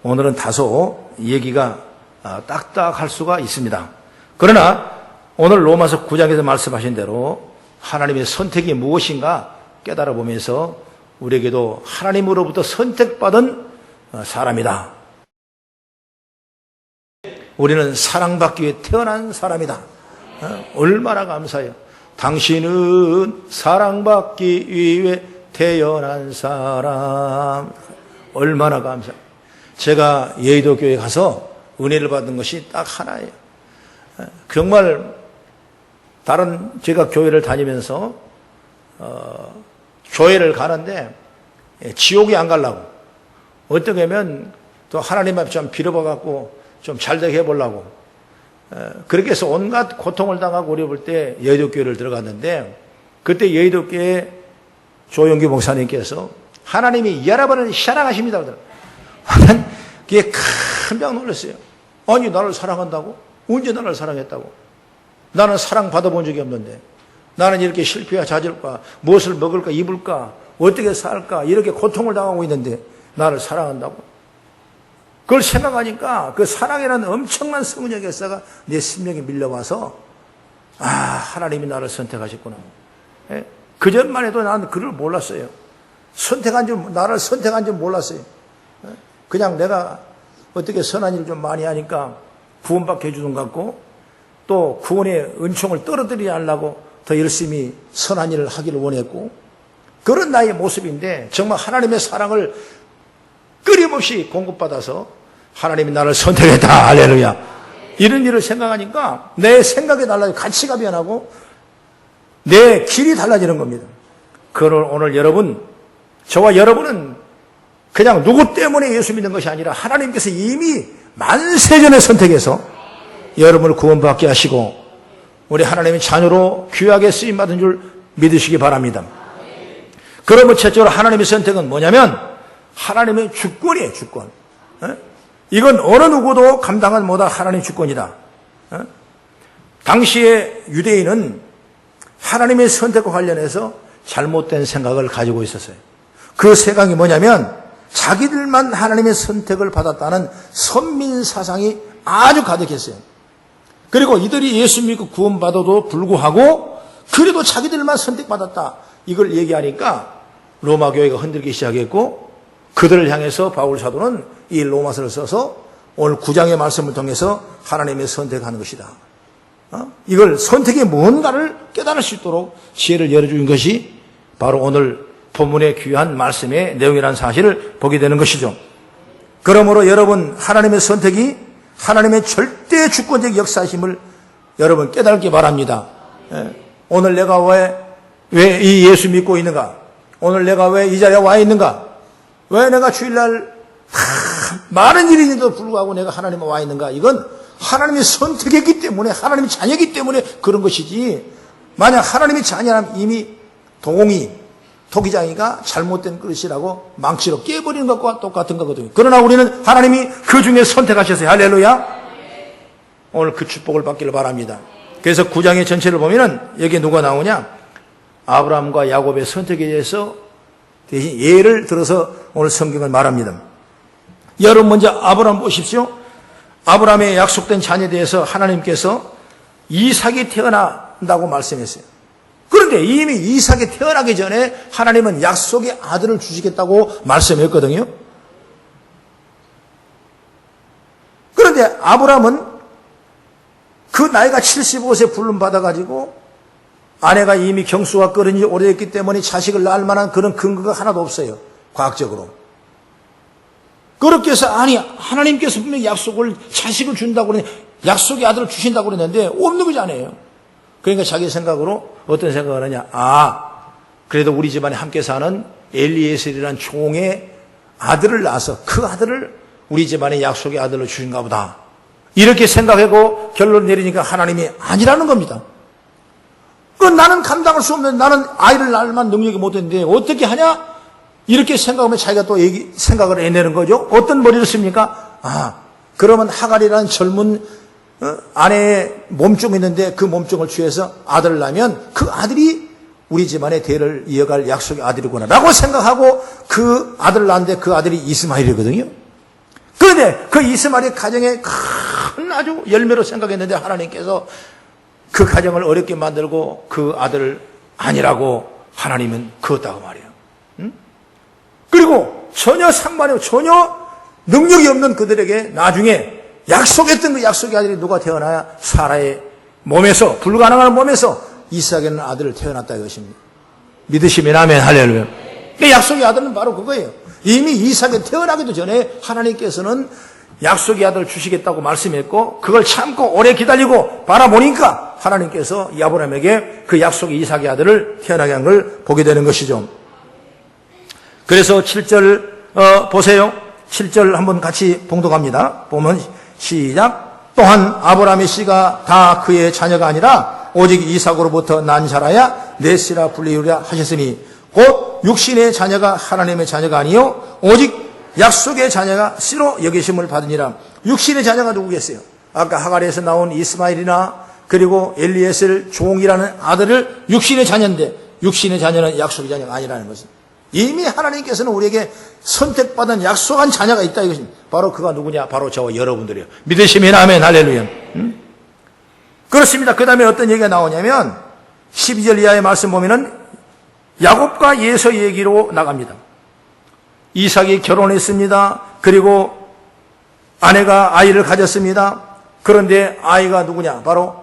오늘은 다소 얘기가 딱딱할 수가 있습니다. 그러나 오늘 로마서 9장에서 말씀하신 대로 하나님의 선택이 무엇인가 깨달아 보면서 우리에게도 하나님으로부터 선택받은 사람이다. 우리는 사랑받기 위해 태어난 사람이다. 얼마나 감사해요. 당신은 사랑받기 위해 태어난 사람. 얼마나 감사해요. 제가 여의도 교회 가서 은혜를 받은 것이 딱 하나예요. 정말 다른 제가 교회를 다니면서 교회를 가는데 지옥에 안 가려고 어떻게 하면 또 하나님 앞에 좀 빌어봐갖고 좀 잘되게 해보려고 그렇게 해서 온갖 고통을 당하고 어려울 때 여의도 교회를 들어갔는데 그때 여의도 교회 조영기 목사님께서 하나님이 여러분을 사랑하십니다. 나는 그게 깜짝 놀랐어요. 아니 나를 사랑한다고? 언제 나를 사랑했다고? 나는 사랑받아본 적이 없는데 나는 이렇게 실패와 좌절과 무엇을 먹을까 입을까 어떻게 살까 이렇게 고통을 당하고 있는데 나를 사랑한다고? 그걸 생각하니까 그 사랑이라는 엄청난 성령의 역사가 내 심령에 밀려와서 하나님이 나를 선택하셨구나. 그전만 해도 나는 그를 몰랐어요. 나를 선택한 줄 몰랐어요. 그냥 내가 어떻게 선한 일 좀 많이 하니까 구원받게 해주는 것 같고 또 구원의 은총을 떨어뜨리지 않으려고 더 열심히 선한 일을 하기를 원했고 그런 나의 모습인데 정말 하나님의 사랑을 끊임없이 공급받아서 하나님이 나를 선택했다. 할렐루야. 이런 일을 생각하니까 내 생각이 달라지고 가치가 변하고 내 길이 달라지는 겁니다. 그걸 오늘 저와 여러분은 그냥 누구 때문에 예수 믿는 것이 아니라 하나님께서 이미 만세전에 선택해서 여러분을 구원받게 하시고 우리 하나님의 자녀로 귀하게 쓰임받은 줄 믿으시기 바랍니다. 그러면 첫째로 하나님의 선택은 뭐냐면 하나님의 주권이에요. 주권. 이건 어느 누구도 감당하지 못할 하나님의 주권이다. 당시에 유대인은 하나님의 선택과 관련해서 잘못된 생각을 가지고 있었어요. 그 생각이 뭐냐면 자기들만 하나님의 선택을 받았다는 선민 사상이 아주 가득했어요. 그리고 이들이 예수 믿고 구원받아도 불구하고 그래도 자기들만 선택받았다. 이걸 얘기하니까 로마 교회가 흔들기 시작했고 그들을 향해서 바울 사도는 이 로마서를 써서 오늘 9장의 말씀을 통해서 하나님의 선택하는 것이다. 이걸 선택이 뭔가를 깨달을 수 있도록 지혜를 열어준 것이 바로 오늘 본문의 귀한 말씀의 내용이라는 사실을 보게 되는 것이죠. 그러므로 여러분 하나님의 선택이 하나님의 절대 주권적 역사심을 여러분 깨닫기 바랍니다. 오늘 내가 왜 이 예수 믿고 있는가? 오늘 내가 왜 이 자리에 와 있는가? 왜 내가 주일날 많은 일이 있는데도 불구하고 내가 하나님에 와 있는가? 이건 하나님이 선택했기 때문에 하나님의 자녀이기 때문에 그런 것이지 만약 하나님의 자녀라면 이미 토기장이가 잘못된 그릇이라고 망치로 깨버리는 것과 똑같은 거거든요. 그러나 우리는 하나님이 그 중에 선택하셨어요. 할렐루야. 오늘 그 축복을 받기를 바랍니다. 그래서 9장의 전체를 보면은 여기 누가 나오냐? 아브라함과 야곱의 선택에 대해서 대신 예를 들어서 오늘 성경을 말합니다. 여러분 먼저 아브라함 보십시오. 아브라함의 약속된 자녀에 대해서 하나님께서 이삭이 태어난다고 말씀했어요. 그런데 이미 이삭이 태어나기 전에 하나님은 약속의 아들을 주시겠다고 말씀했거든요. 그런데 아브라함은 그 나이가 75세 부름 받아가지고 아내가 이미 경수가 끓은 지 오래됐기 때문에 자식을 낳을 만한 그런 근거가 하나도 없어요. 과학적으로. 그렇게 해서 하나님께서 분명히 자식을 준다고 그러는데 약속의 아들을 주신다고 그랬는데 없는 거잖아요. 그러니까 자기 생각으로 어떤 생각을 하냐. 그래도 우리 집안에 함께 사는 엘리에셀이라는 종의 아들을 낳아서 그 아들을 우리 집안에 약속의 아들로 주신가 보다. 이렇게 생각하고 결론을 내리니까 하나님이 아니라는 겁니다. 나는 감당할 수 없는 나는 아이를 낳을 만한 능력이 못 되는데 어떻게 하냐? 이렇게 생각하면 자기가 또 생각을 해내는 거죠. 어떤 머리를 씁니까? 그러면 하갈이라는 젊은 아내의 몸종이 있는데 그 몸종을 취해서 아들을 낳으면 그 아들이 우리 집안의 대를 이어갈 약속의 아들이구나 라고 생각하고 그 아들을 낳았는데 그 아들이 이스마엘이거든요. 그 그런데 그 이스마엘 가정의 큰 아주 열매로 생각했는데 하나님께서 그 가정을 어렵게 만들고 그 아들을 아니라고 하나님은 그었다고 말이에요. 응? 그리고 전혀 상관이 전혀 능력이 없는 그들에게 나중에 약속했던 그 약속의 아들이 누가 태어나야 사라의 몸에서, 불가능한 몸에서 이삭에는 아들을 태어났다 이것입니다. 믿으시면 아멘. 할렐루야. 그 약속의 아들은 바로 그거예요. 이미 이삭이 태어나기도 전에 하나님께서는 약속의 아들을 주시겠다고 말씀했고 그걸 참고 오래 기다리고 바라보니까 하나님께서 아브라함에게 그 약속의 이삭의 아들을 태어나게 한 걸 보게 되는 것이죠. 그래서 7절 보세요. 7절 한번 같이 봉독합니다. 보면 시작. 또한 아브라함의 씨가 다 그의 자녀가 아니라 오직 이삭으로부터 난 자라야 내 씨라 불리우리라 하셨으니 곧 육신의 자녀가 하나님의 자녀가 아니요 오직 약속의 자녀가 씨로 여기심을 받으니라. 육신의 자녀가 누구겠어요? 아까 하갈에서 나온 이스마엘이나 그리고 엘리에셀 종이라는 아들을 육신의 자녀인데 육신의 자녀는 약속의 자녀가 아니라는 것은 이미 하나님께서는 우리에게 선택받은 약속한 자녀가 있다 이것입니다. 바로 그가 누구냐? 바로 저와 여러분들이에요. 믿으시면 아멘. 할렐루야. 그렇습니다. 그 다음에 어떤 얘기가 나오냐면 12절 이하의 말씀 보면은 야곱과 예서 얘기로 나갑니다. 이삭이 결혼했습니다. 그리고 아내가 아이를 가졌습니다. 그런데 아이가 누구냐? 바로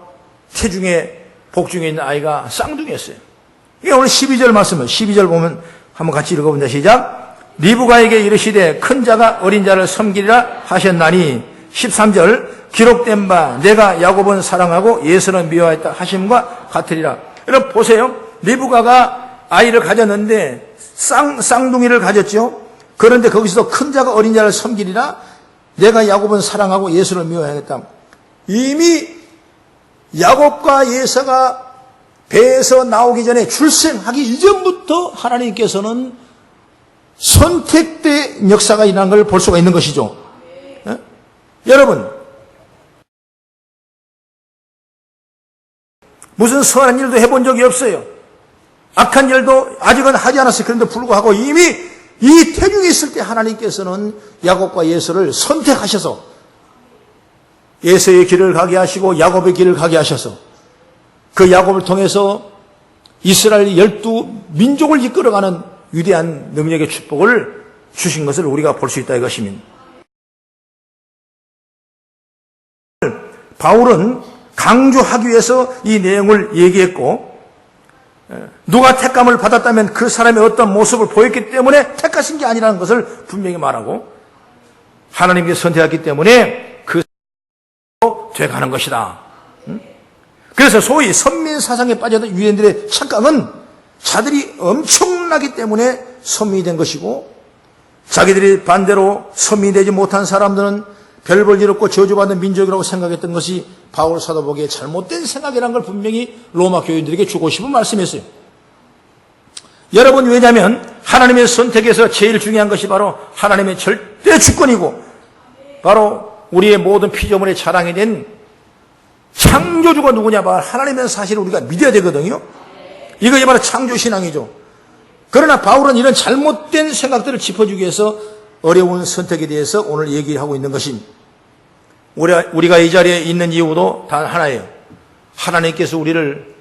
태중에 복중에 있는 아이가 쌍둥이였어요. 이게 오늘 12절 말씀이에요. 12절 보면 한번 같이 읽어봅니다. 시작. 리브가에게 이르시되 큰 자가 어린 자를 섬기리라 하셨나니 13절 기록된 바 내가 야곱은 사랑하고 예서는 미워했다 하심과 같으리라. 여러분 보세요. 리브가가 아이를 가졌는데 쌍둥이를 가졌죠. 그런데 거기서도 큰 자가 어린 자를 섬기리라 내가 야곱은 사랑하고 예서를 미워하겠다. 이미 야곱과 예서가 배에서 나오기 전에 출생하기 이전부터 하나님께서는 선택된 역사가 일어난 걸 볼 수가 있는 것이죠. 예? 여러분 무슨 선한 일도 해본 적이 없어요. 악한 일도 아직은 하지 않았어요. 그런데 불구하고 이미 이 태중에 있을 때 하나님께서는 야곱과 예서를 선택하셔서 예서의 길을 가게 하시고 야곱의 길을 가게 하셔서 그 야곱을 통해서 이스라엘 12민족을 이끌어가는 위대한 능력의 축복을 주신 것을 우리가 볼 수 있다 이것입니다. 바울은 강조하기 위해서 이 내용을 얘기했고 누가 택감을 받았다면 그 사람의 어떤 모습을 보였기 때문에 택하신 게 아니라는 것을 분명히 말하고 하나님께서 선택했기 때문에 그 사람으로 돼가는 것이다. 그래서 소위 선민사상에 빠져든 유대인들의 착각은 자들이 엄청나기 때문에 선민이 된 것이고 자기들이 반대로 선민이 되지 못한 사람들은 별볼일 없고 저주받는 민족이라고 생각했던 것이 바울 사도 보기에 잘못된 생각이라는 걸 분명히 로마 교인들에게 주고 싶은 말씀이었어요. 여러분 왜냐하면 하나님의 선택에서 제일 중요한 것이 바로 하나님의 절대 주권이고 바로 우리의 모든 피조물의 자랑이 된 창조주가 누구냐? 바로 하나님의 사실을 우리가 믿어야 되거든요. 이것이 바로 창조신앙이죠. 그러나 바울은 이런 잘못된 생각들을 짚어주기 위해서 어려운 선택에 대해서 오늘 얘기하고 있는 것입니다. 우리가 이 자리에 있는 이유도 단 하나예요. 하나님께서 우리를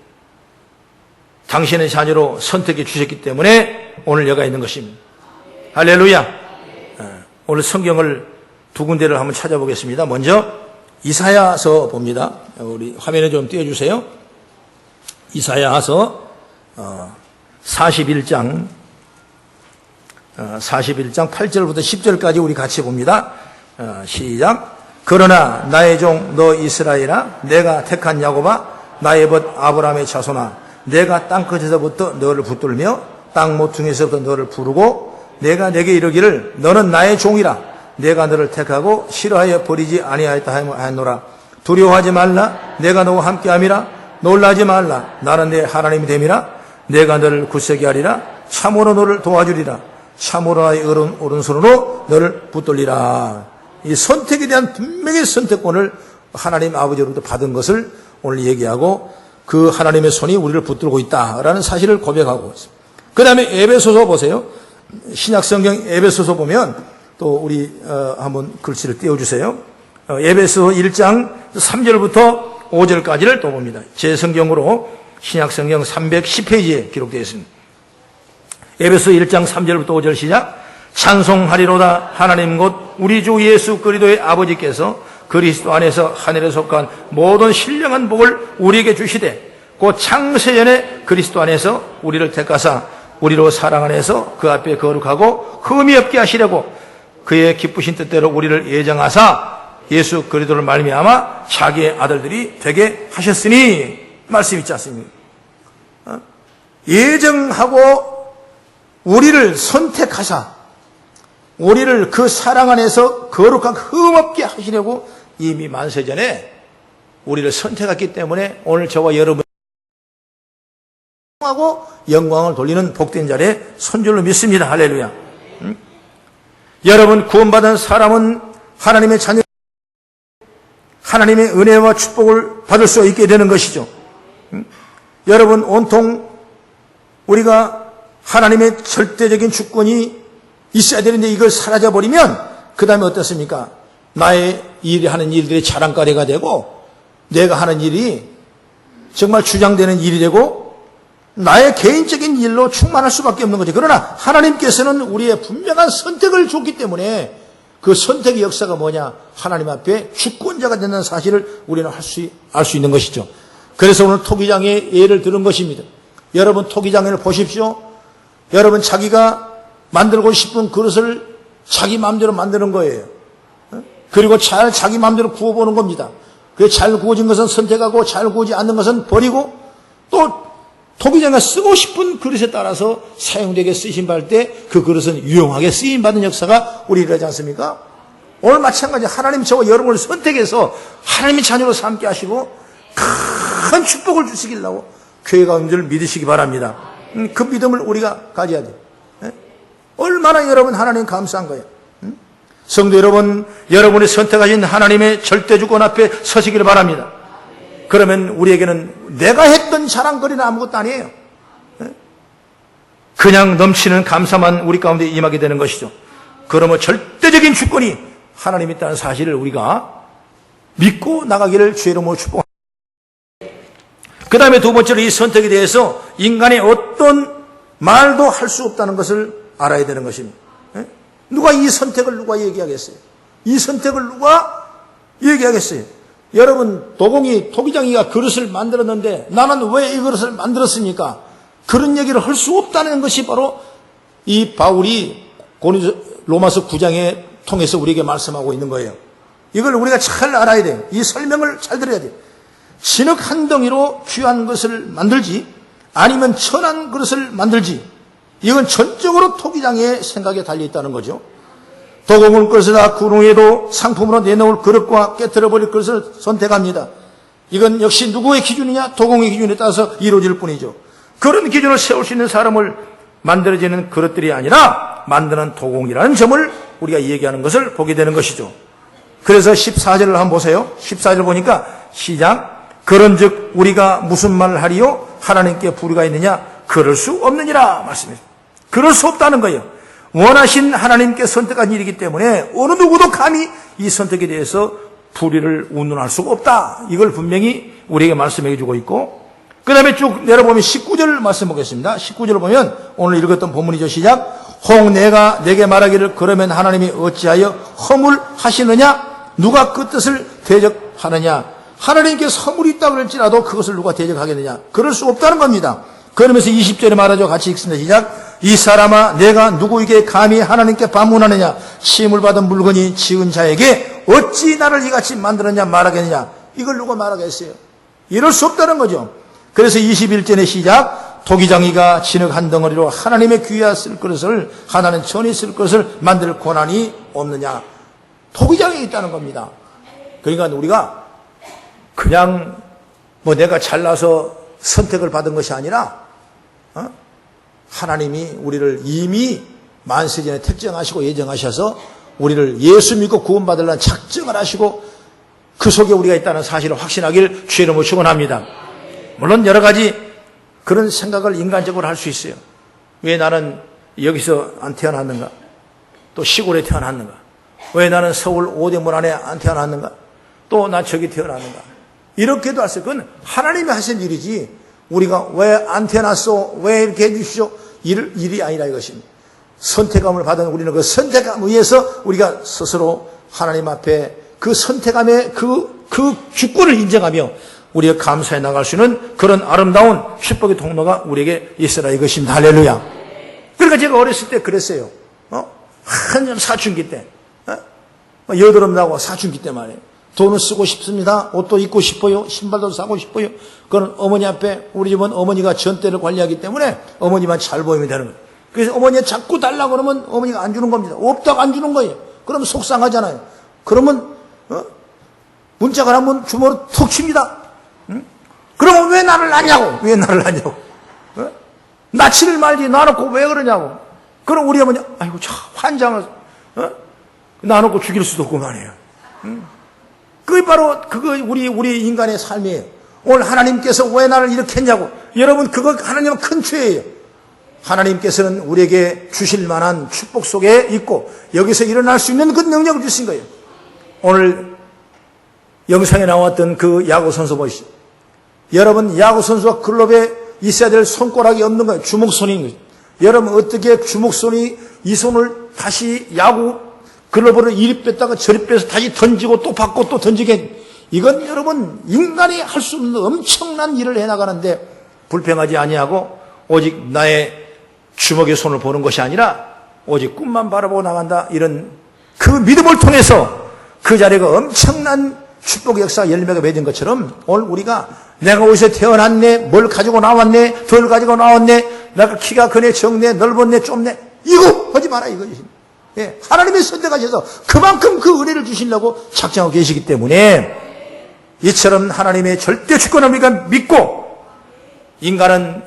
당신의 자녀로 선택해 주셨기 때문에 오늘 여가 있는 것입니다. 할렐루야. 오늘 성경을 두 군데를 한번 찾아보겠습니다. 먼저 이사야서 봅니다. 우리 화면에 좀 띄워주세요. 이사야서 41장 8절부터 10절까지 우리 같이 봅니다. 시작. 그러나 나의 종 너 이스라엘아 내가 택한 야곱아 나의 벗 아브라함의 자손아 내가 땅끝에서부터 너를 붙들며 땅 모퉁이에서부터 너를 부르고 내가 내게 이르기를 너는 나의 종이라 내가 너를 택하고 싫어하여 버리지 아니하였다 하노라. 두려워하지 말라 내가 너와 함께함이라. 놀라지 말라 나는 내 하나님이 됨이라. 내가 너를 굳세게 하리라. 참으로 너를 도와주리라. 참으로 나의 오른손으로 너를 붙들리라. 이 선택에 대한 분명히 선택권을 하나님 아버지로부터 받은 것을 오늘 얘기하고 그 하나님의 손이 우리를 붙들고 있다라는 사실을 고백하고 있습니다. 그 다음에 에베소서 보세요. 신약성경 에베소서 보면 또 또 우리 한번 글씨를 띄워주세요. 에베소 1장 3절부터 5절까지를 또 봅니다. 제 성경으로 신약성경 310페이지에 기록되어 있습니다. 에베소 1장 3절부터 5절 시작. 찬송하리로다 하나님 곧 우리 주 예수 그리스도의 아버지께서 그리스도 안에서 하늘에 속한 모든 신령한 복을 우리에게 주시되 곧 창세전에 그리스도 안에서 우리를 택하사 우리로 사랑 안에서 그 앞에 거룩하고 흠이 없게 하시려고 그의 기쁘신 뜻대로 우리를 예정하사 예수 그리스도를 말미암아 자기의 아들들이 되게 하셨으니 말씀 있지 않습니까? 예정하고 우리를 선택하사 우리를 그 사랑 안에서 거룩하고 흠없게 하시려고 이미 만세전에 우리를 선택했기 때문에 오늘 저와 여러분 하고 영광을 돌리는 복된 자리에 선 줄로 믿습니다. 할렐루야. 여러분 구원받은 사람은 하나님의 자녀 하나님의 은혜와 축복을 받을 수 있게 되는 것이죠. 여러분 온통 우리가 하나님의 절대적인 주권이 있어야 되는데 이걸 사라져버리면 그 다음에 어떻습니까? 나의 하는 일들이 자랑거리가 되고 내가 하는 일이 정말 주장되는 일이 되고 나의 개인적인 일로 충만할 수밖에 없는 거죠. 그러나 하나님께서는 우리의 분명한 선택을 줬기 때문에 그 선택의 역사가 뭐냐? 하나님 앞에 주권자가 된다는 사실을 우리는 알 수 있는 것이죠. 그래서 오늘 토기장의 예를 들은 것입니다. 여러분 토기장을 보십시오. 여러분 자기가 만들고 싶은 그릇을 자기 마음대로 만드는 거예요. 그리고 잘 자기 마음대로 구워보는 겁니다. 그 잘 구워진 것은 선택하고 잘 구워지지 않는 것은 버리고 또 토기장에 쓰고 싶은 그릇에 따라서 사용되게 쓰임받을 때 그 그릇은 유용하게 쓰임받는 역사가 우리 일하지 않습니까? 오늘 마찬가지 하나님 저와 여러분을 선택해서 하나님의 자녀로 삼게 하시고 큰 축복을 주시기라고 교회가 온 줄 믿으시기 바랍니다. 그 믿음을 우리가 가져야 돼요. 얼마나 여러분 하나님 감사한 거예요. 성도 여러분, 여러분이 선택하신 하나님의 절대주권 앞에 서시기를 바랍니다. 그러면 우리에게는 내가 했던 자랑거리는 아무것도 아니에요. 그냥 넘치는 감사만 우리 가운데 임하게 되는 것이죠. 그러면 절대적인 주권이 하나님이 있다는 사실을 우리가 믿고 나가기를 주의 이름으로 축복합니다. 그 다음에 두 번째로 이 선택에 대해서 인간의 어떤 말도 할 수 없다는 것을 알아야 되는 것입니다. 누가 이 선택을 누가 얘기하겠어요? 이 선택을 누가 얘기하겠어요? 여러분 토기장이가 그릇을 만들었는데 나는 왜 이 그릇을 만들었습니까? 그런 얘기를 할 수 없다는 것이 바로 이 바울이 로마서 9장에 통해서 우리에게 말씀하고 있는 거예요. 이걸 우리가 잘 알아야 돼요. 이 설명을 잘 들어야 돼요. 진흙 한 덩이로 귀한 것을 만들지 아니면 천한 그릇을 만들지 이건 전적으로 토기장의 생각에 달려있다는 거죠. 도공을 그릇에다 구렁이에도 상품으로 내놓을 그릇과 깨트려버릴 그릇을 선택합니다. 이건 역시 누구의 기준이냐? 도공의 기준에 따라서 이루어질 뿐이죠. 그런 기준을 세울 수 있는 사람을 만들어지는 그릇들이 아니라 만드는 도공이라는 점을 우리가 얘기하는 것을 보게 되는 것이죠. 그래서 14절을 한번 보세요. 14절 보니까 시작. 그런즉 우리가 무슨 말을 하리요? 하나님께 불의가 있느냐? 그럴 수 없느니라 말씀입니다. 그럴 수 없다는 거예요. 원하신 하나님께 선택한 일이기 때문에 어느 누구도 감히 이 선택에 대해서 불의를 운운할 수가 없다. 이걸 분명히 우리에게 말씀해 주고 있고 그 다음에 쭉 내려보면 19절 말씀 보겠습니다. 19절을 보면 오늘 읽었던 본문이죠. 시작. 혹 내가 내게 말하기를 그러면 하나님이 어찌하여 허물 하시느냐? 누가 그 뜻을 대적하느냐? 하나님께서 허물이 있다고 할지라도 그것을 누가 대적하겠느냐? 그럴 수 없다는 겁니다. 그러면서 20절에 말하죠. 같이 읽습니다. 시작. 이 사람아 내가 누구에게 감히 하나님께 반문하느냐? 시임을 받은 물건이 지은 자에게 어찌 나를 이같이 만들었냐 말하겠느냐? 이걸 누가 말하겠어요? 이럴 수 없다는 거죠. 그래서 21절의 시작. 토기장이가 진흙 한 덩어리로 하나님의 귀하 쓸 것을 하나는 천이 쓸 것을 만들 권한이 없느냐? 토기장이 있다는 겁니다. 그러니까 우리가 그냥 내가 잘나서 선택을 받은 것이 아니라 하나님이 우리를 이미 만세전에 택정하시고 예정하셔서 우리를 예수 믿고 구원받으려는 작정을 하시고 그 속에 우리가 있다는 사실을 확신하길 주의 이름으로 축원합니다. 물론 여러 가지 그런 생각을 인간적으로 할 수 있어요. 왜 나는 여기서 안 태어났는가? 또 시골에 태어났는가? 왜 나는 서울 오대문 안에 안 태어났는가? 또 나 저기 태어났는가? 이렇게도 할 수 있어요. 그건 하나님이 하신 일이지 우리가 왜 안 태어났어? 왜 이렇게 해주시오? 일이 아니라 이것입니다. 선택감을 받은 우리는 그 선택감 위에서 우리가 스스로 하나님 앞에 그 선택감의 그 주권을 인정하며 우리가 감사해 나갈 수 있는 그런 아름다운 축복의 통로가 우리에게 있으라 이것입니다. 할렐루야. 그러니까 제가 어렸을 때 그랬어요. 한참 사춘기 때. 여드름 나고 사춘기 때 말이에요. 돈을 쓰고 싶습니다. 옷도 입고 싶어요. 신발도 사고 싶어요. 그건 어머니 앞에 우리 집은 어머니가 전대를 관리하기 때문에 어머니만 잘 보이면 되는 거예요. 그래서 어머니가 자꾸 달라고 그러면 어머니가 안 주는 겁니다. 없다고 안 주는 거예요. 그러면 속상하잖아요. 그러면 문자가 하면 주먹으로 툭 칩니다. 그러면 왜 나를 낳냐고. 왜 나를 낳냐고. 낳지를 말지 놔놓고 왜 그러냐고. 그럼 우리 어머니 아이고 참 환장을 놔놓고 죽일 수도 없고 말이에요. 그게 바로 우리 인간의 삶이에요. 오늘 하나님께서 왜 나를 이렇게 했냐고. 여러분 그거 하나님은 큰 죄예요. 하나님께서는 우리에게 주실 만한 축복 속에 있고 여기서 일어날 수 있는 그 능력을 주신 거예요. 오늘 영상에 나왔던 그 야구 선수 보시죠. 여러분 야구 선수가 글럽에 있어야 될 손가락이 없는 거예요. 주먹손인 거예요. 여러분 어떻게 주먹손이 이 손을 다시 야구 글러브를 이리 뺐다가 저리 빼서 다시 던지고 또 받고 또 던지게. 이건 여러분 인간이 할 수 없는 엄청난 일을 해나가는데 불평하지 아니하고 오직 나의 주먹의 손을 보는 것이 아니라 오직 꿈만 바라보고 나간다. 이런 그 믿음을 통해서 그 자리가 엄청난 축복의 역사가 열매가 맺은 것처럼 오늘 우리가 내가 어디서 태어났네, 뭘 가지고 나왔네, 덜 가지고 나왔네, 내가 키가 크네, 적네, 넓었네, 좁네, 이거 하지 마라 이거지. 예, 하나님의 선택하셔서 그만큼 그 은혜를 주시려고 작정하고 계시기 때문에 이처럼 하나님의 절대 주권을 우리가 믿고 인간은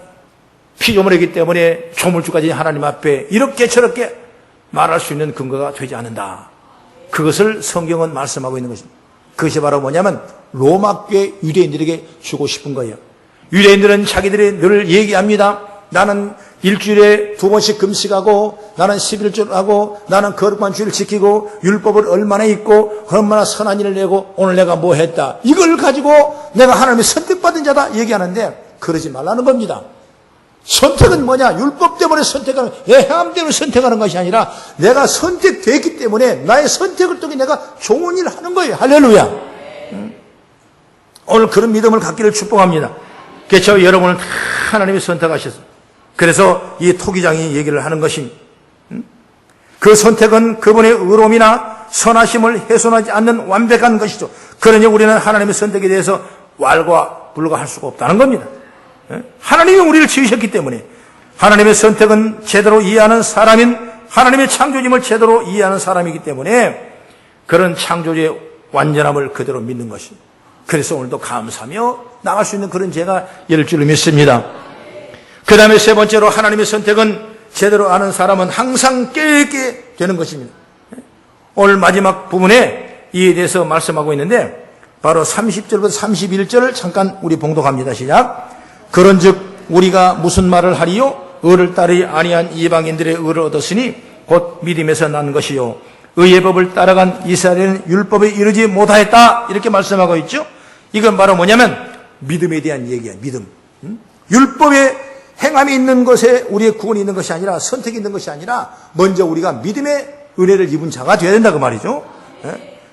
피조물이기 때문에 조물주까지 하나님 앞에 이렇게 저렇게 말할 수 있는 근거가 되지 않는다. 그것을 성경은 말씀하고 있는 것입니다. 그것이 바로 뭐냐면 로마교회 유대인들에게 주고 싶은 거예요. 유대인들은 자기들이 늘 얘기합니다. 나는 일주일에 2번씩 금식하고 나는 11조를 하고 나는 거룩한 주의를 지키고 율법을 얼마나 읽고 얼마나 선한 일을 내고 오늘 내가 뭐 했다. 이걸 가지고 내가 하나님의 선택받은 자다 얘기하는데 그러지 말라는 겁니다. 선택은 뭐냐? 율법 때문에 선택하는, 내 행함 때문에 선택하는 것이 아니라 내가 선택됐기 때문에 나의 선택을 통해 내가 좋은 일을 하는 거예요. 할렐루야. 오늘 그런 믿음을 갖기를 축복합니다. 그래서 여러분을 다 하나님이 선택하셨어요. 그래서 이 토기장이 얘기를 하는 것입니다. 그 선택은 그분의 의로움이나 선하심을 훼손하지 않는 완벽한 것이죠. 그러니 우리는 하나님의 선택에 대해서 왈과 불가할 수가 없다는 겁니다. 하나님이 우리를 지으셨기 때문에 하나님의 선택은 제대로 이해하는 사람인 하나님의 창조임을 제대로 이해하는 사람이기 때문에 그런 창조주의 완전함을 그대로 믿는 것입니다. 그래서 오늘도 감사하며 나갈 수 있는 그런 제가 될 줄 믿습니다. 그 다음에 세 번째로 하나님의 선택은 제대로 아는 사람은 항상 깨있게 되는 것입니다. 오늘 마지막 부분에 이에 대해서 말씀하고 있는데 바로 30절부터 31절을 잠깐 우리 봉독합니다. 시작. 그런즉 우리가 무슨 말을 하리요? 의를 따르지 아니한 이방인들의 의를 얻었으니 곧 믿음에서 난 것이요 의의 법을 따라간 이스라엘은 율법에 이르지 못하였다. 이렇게 말씀하고 있죠. 이건 바로 뭐냐면 믿음에 대한 얘기야. 믿음. 율법에 행함이 있는 것에 우리의 구원이 있는 것이 아니라 선택이 있는 것이 아니라 먼저 우리가 믿음의 은혜를 입은 자가 되어야 된다고 말이죠.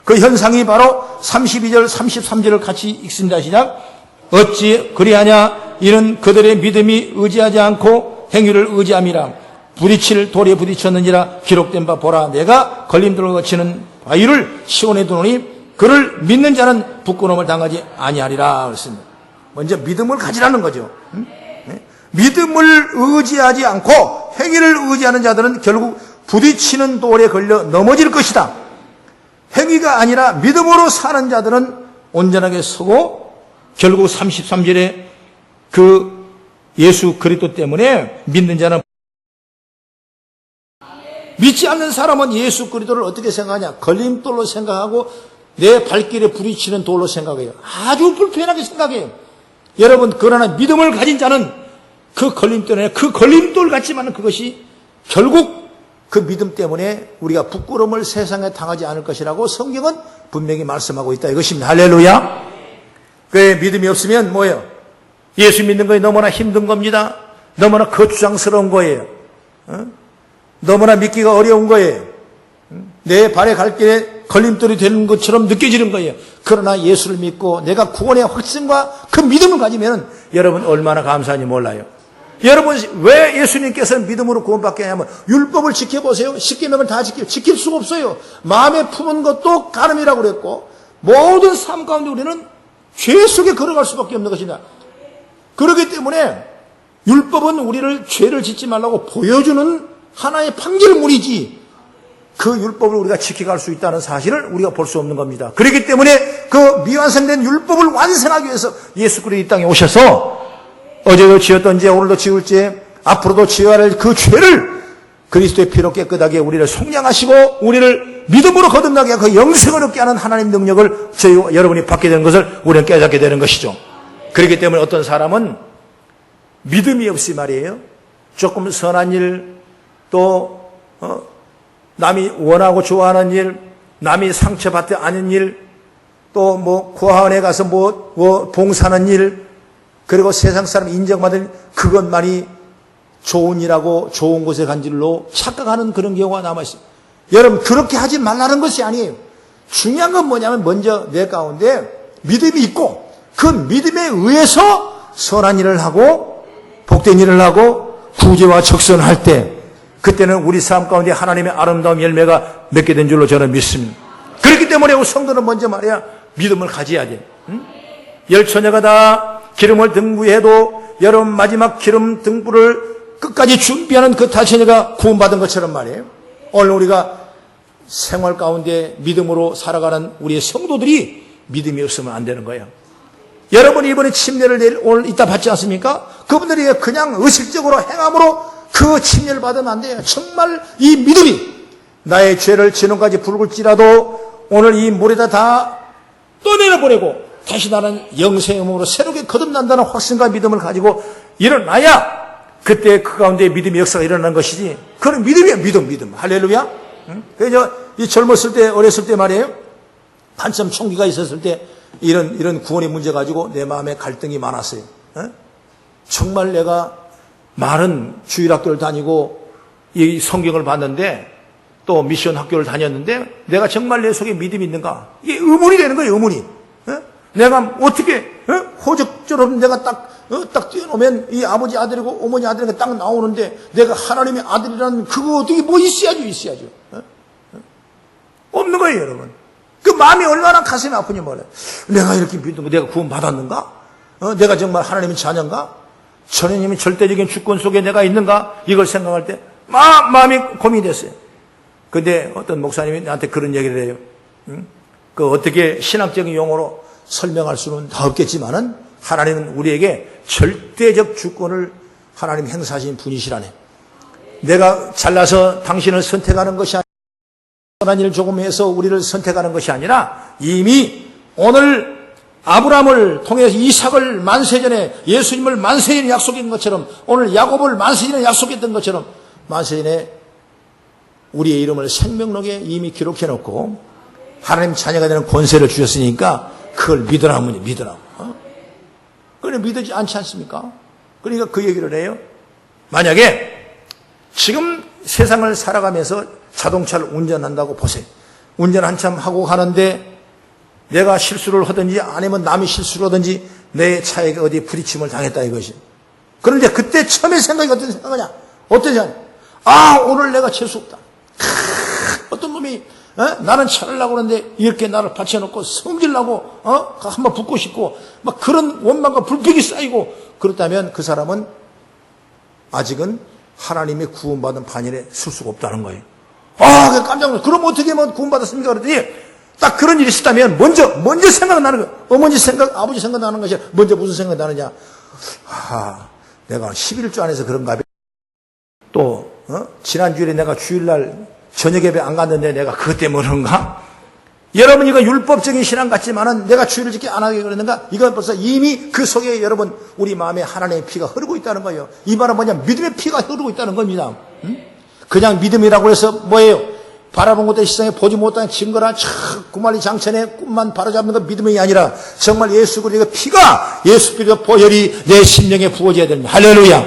그 현상이 바로 32절 33절을 같이 읽습니다. 시작. 어찌 그리하냐? 이는 그들의 믿음이 의지하지 않고 행위를 의지함이라. 부딪힐 돌에 부딪혔느니라. 기록된 바 보라. 내가 걸림돌을 거치는 바위를 시온에 두노니 그를 믿는 자는 부끄러움을 당하지 아니하리라. 그랬습니다. 먼저 믿음을 가지라는 거죠. 믿음을 의지하지 않고 행위를 의지하는 자들은 결국 부딪히는 돌에 걸려 넘어질 것이다. 행위가 아니라 믿음으로 사는 자들은 온전하게 서고 결국 33절에 그 예수 그리스도 때문에 믿는 자는 믿지 않는 사람은 예수 그리스도를 어떻게 생각하냐? 걸림돌로 생각하고 내 발길에 부딪히는 돌로 생각해요. 아주 불편하게 생각해요. 여러분 그러나 믿음을 가진 자는 그 걸림돌에 그 걸림돌 같지만 그것이 결국 그 믿음 때문에 우리가 부끄러움을 세상에 당하지 않을 것이라고 성경은 분명히 말씀하고 있다 이것입니다. 할렐루야. 그 믿음이 없으면 뭐예요? 예수 믿는 것이 너무나 힘든 겁니다. 너무나 거추장스러운 거예요. 너무나 믿기가 어려운 거예요. 내 발에 갈 길에 걸림돌이 되는 것처럼 느껴지는 거예요. 그러나 예수를 믿고 내가 구원의 확신과 그 믿음을 가지면 여러분 얼마나 감사한지 몰라요. 여러분 왜 예수님께서 믿음으로 구원받게 하냐면 율법을 지켜보세요. 10계명을 다 지킬 수가 없어요. 마음에 품은 것도 가늠이라고 그랬고 모든 삶 가운데 우리는 죄 속에 걸어갈 수밖에 없는 것이다. 그렇기 때문에 율법은 우리를 죄를 짓지 말라고 보여주는 하나의 판결문이지 그 율법을 우리가 지켜갈 수 있다는 사실을 우리가 볼 수 없는 겁니다. 그렇기 때문에 그 미완성된 율법을 완성하기 위해서 예수 그리스도 이 땅에 오셔서 어제도 지었던 죄 오늘도 지을 죄 앞으로도 지어야 할 그 죄를 그리스도의 피로 깨끗하게 우리를 속량하시고 우리를 믿음으로 거듭나게 하고 그 영생을 얻게 하는 하나님 능력을 저희 여러분이 받게 되는 것을 우리는 깨닫게 되는 것이죠. 그렇기 때문에 어떤 사람은 믿음이 없이 말이에요. 조금 선한 일, 또 남이 원하고 좋아하는 일, 남이 상처받지 않은 일, 또 뭐 고아원에 가서 뭐 봉사하는 일, 그리고 세상 사람 인정받은 그것만이 좋은 일하고 좋은 곳에 간 줄로 착각하는 그런 경우가 남아있어요. 여러분 그렇게 하지 말라는 것이 아니에요. 중요한 건 뭐냐면 먼저 내 가운데 믿음이 있고 그 믿음에 의해서 선한 일을 하고 복된 일을 하고 구제와 적선을 할 때 그때는 우리 삶 가운데 하나님의 아름다운 열매가 맺게 된 줄로 저는 믿습니다. 그렇기 때문에 우리 성도는 먼저 말이야 믿음을 가져야 돼. 열처녀가 다 기름을 등부해도 여러분 마지막 기름 등불을 끝까지 준비하는 그 다처녀가 구원받은 것처럼 말이에요. 오늘 우리가 생활 가운데 믿음으로 살아가는 우리의 성도들이 믿음이 없으면 안 되는 거예요. 여러분이 이번에 침례를 오늘 이따 받지 않습니까? 그분들이 그냥 의식적으로 행함으로 그 침례를 받으면 안 돼요. 정말 이 믿음이 나의 죄를 지능까지 부를지라도 오늘 이 물에다 다 떠내려보내고 다시 나는 영생의 몸으로 새롭게 거듭난다는 확신과 믿음을 가지고 일어나야 그때 그 가운데 믿음의 역사가 일어나는 것이지. 그건 믿음이야, 믿음. 할렐루야. 그래서 이 젊었을 때, 어렸을 때 말이에요. 한참 총기가 있었을 때 이런 구원의 문제 가지고 내 마음에 갈등이 많았어요. 정말 내가 많은 주일학교를 다니고 이 성경을 봤는데 또 미션 학교를 다녔는데 내가 정말 내 속에 믿음이 있는가? 이게 의문이 되는 거예요, 의문이. 내가 어떻게 호적처럼 내가 딱 뛰어놓으면 이 아버지 아들이고 어머니 아들이가 딱 나오는데 내가 하나님의 아들이라는 그거 어떻게 뭐 있어야죠. 없는 거예요, 여러분. 그 마음이 얼마나 가슴이 아프니 몰라요. 내가 이렇게 믿는 거 내가 구원 받았는가? 내가 정말 하나님의 자녀인가? 하나님의 절대적인 주권 속에 내가 있는가? 이걸 생각할 때 마음이 고민이 됐어요. 근데 어떤 목사님이 나한테 그런 얘기를 해요. 그 어떻게 신학적인 용어로 설명할 수는 다 없겠지만은 하나님은 우리에게 절대적 주권을 하나님 행사하신 분이시라네. 내가 잘나서 당신을 선택하는 것이 아니라 선한 일을 조금 해서 우리를 선택하는 것이 아니라 이미 오늘 아브라함을 통해서 이삭을 만세전에 예수님을 만세전에 약속했던 것처럼 오늘 야곱을 만세전에 약속했던 것처럼 만세전에 우리의 이름을 생명록에 이미 기록해놓고 하나님 자녀가 되는 권세를 주셨으니까 그걸 믿으라고. 그래 믿지 않지 않습니까? 그러니까 그 얘기를 해요. 만약에 지금 세상을 살아가면서 자동차를 운전한다고 보세요. 운전 한참 하고 가는데 내가 실수를 하든지 아니면 남이 실수를 하든지 내 차에게 어디 부딪힘을 당했다 이것이. 그런데 그때 처음에 생각이 어떤 생각이냐? 어떠냐? 오늘 내가 재수없다. 어떤 놈이 나는 차려려고 하는데 이렇게 나를 받쳐놓고 성질나고 한번 붙고 싶고 막 그런 원망과 불평이 쌓이고 그렇다면 그 사람은 아직은 하나님의 구원받은 반열에 설 수가 없다는 거예요. 깜짝 놀랐어요. 그럼 어떻게 하면 구원받았습니까? 그랬더니 딱 그런 일이 있었다면 먼저 생각나는 거예요. 어머니 생각, 아버지 생각나는 것이 먼저 무슨 생각이 나느냐? 내가 11주 안에서 그런가 봐. 또 지난주일에 내가 주일날 저녁 예배 안 갔는데 내가 그것 때문에 그런가? 여러분 이거 율법적인 신앙 같지만은 내가 주일을 지키 안 하게 그랬는가? 이건 벌써 이미 그 속에 여러분 우리 마음에 하나님의 피가 흐르고 있다는 거예요. 이 말은 뭐냐? 믿음의 피가 흐르고 있다는 겁니다. 그냥 믿음이라고 해서 뭐예요? 바라본 것도 세상에 보지 못한 증거나 구만리 장천의 꿈만 바로잡는 건 믿음이 아니라 정말 예수 그리스도의 피가 예수 그리스도의 보혈이 내 심령에 부어져야 됩니다. 할렐루야.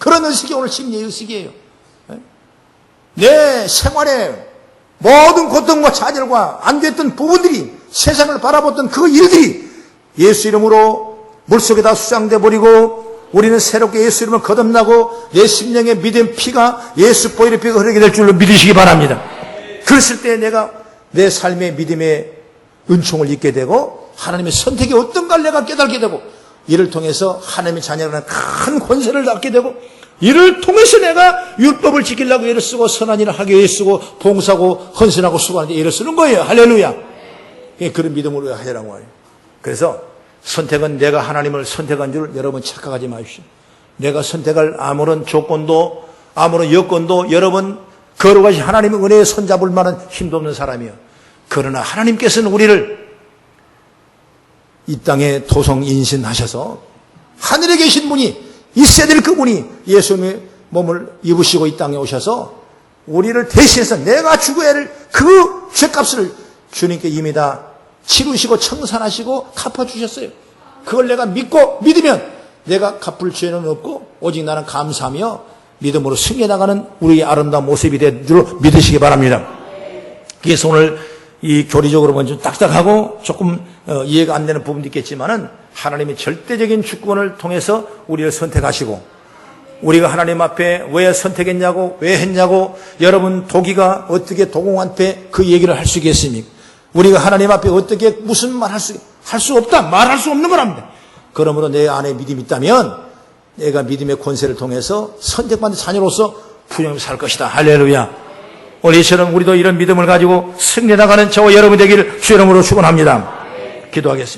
그런 의식이 오늘 심리의 의식이에요. 내 생활에 모든 고통과 좌절과 안 됐던 부분들이 세상을 바라봤던 그 일들이 예수 이름으로 물속에다 수장돼 버리고 우리는 새롭게 예수 이름을 거듭나고 내 심령에 믿음 피가 예수 보혈의 피가 흐르게 될 줄로 믿으시기 바랍니다. 그랬을 때 내가 내 삶의 믿음의 은총을 잊게 되고 하나님의 선택이 어떤가를 내가 깨닫게 되고 이를 통해서 하나님의 자녀라는 큰 권세를 갖게 되고 이를 통해서 내가 율법을 지키려고 애를 쓰고 선한 일을 하기 위해 쓰고 봉사하고 헌신하고 수고하는데 애를 쓰는 거예요. 할렐루야. 그런 믿음으로 하려고 해요. 그래서 선택은 내가 하나님을 선택한 줄 여러분 착각하지 마십시오. 내가 선택할 아무런 조건도 아무런 여건도 여러분 거룩하신 하나님의 은혜에 손잡을 만한 힘도 없는 사람이요. 그러나 하나님께서는 우리를 이 땅에 도성인신하셔서 하늘에 계신 분이 있어야 될 그분이 예수님의 몸을 입으시고 이 땅에 오셔서 우리를 대신해서 내가 죽어야 할 그 죄값을 주님께 이미 다 치르시고 청산하시고 갚아주셨어요. 그걸 내가 믿고 믿으면 내가 갚을 죄는 없고 오직 나는 감사하며 믿음으로 승리해나가는 우리의 아름다운 모습이 될 줄 믿으시기 바랍니다. 그래서 오늘 이 교리적으로 먼저 딱딱하고 조금 이해가 안 되는 부분도 있겠지만은 하나님의 절대적인 주권을 통해서 우리를 선택하시고 우리가 하나님 앞에 왜 선택했냐고 왜 했냐고 여러분 도기가 어떻게 도공한테 그 얘기를 할 수 있겠습니까? 우리가 하나님 앞에 어떻게 무슨 말 할 수 없다 말할 수 없는 거랍니다. 그러므로 내 안에 믿음이 있다면 내가 믿음의 권세를 통해서 선택받은 자녀로서 분명히 살 것이다. 할렐루야. 오늘 이처럼 우리도 이런 믿음을 가지고 승리해 나가는 저와 여러분 되기를 주 이름으로 축원합니다. 기도하겠습니다.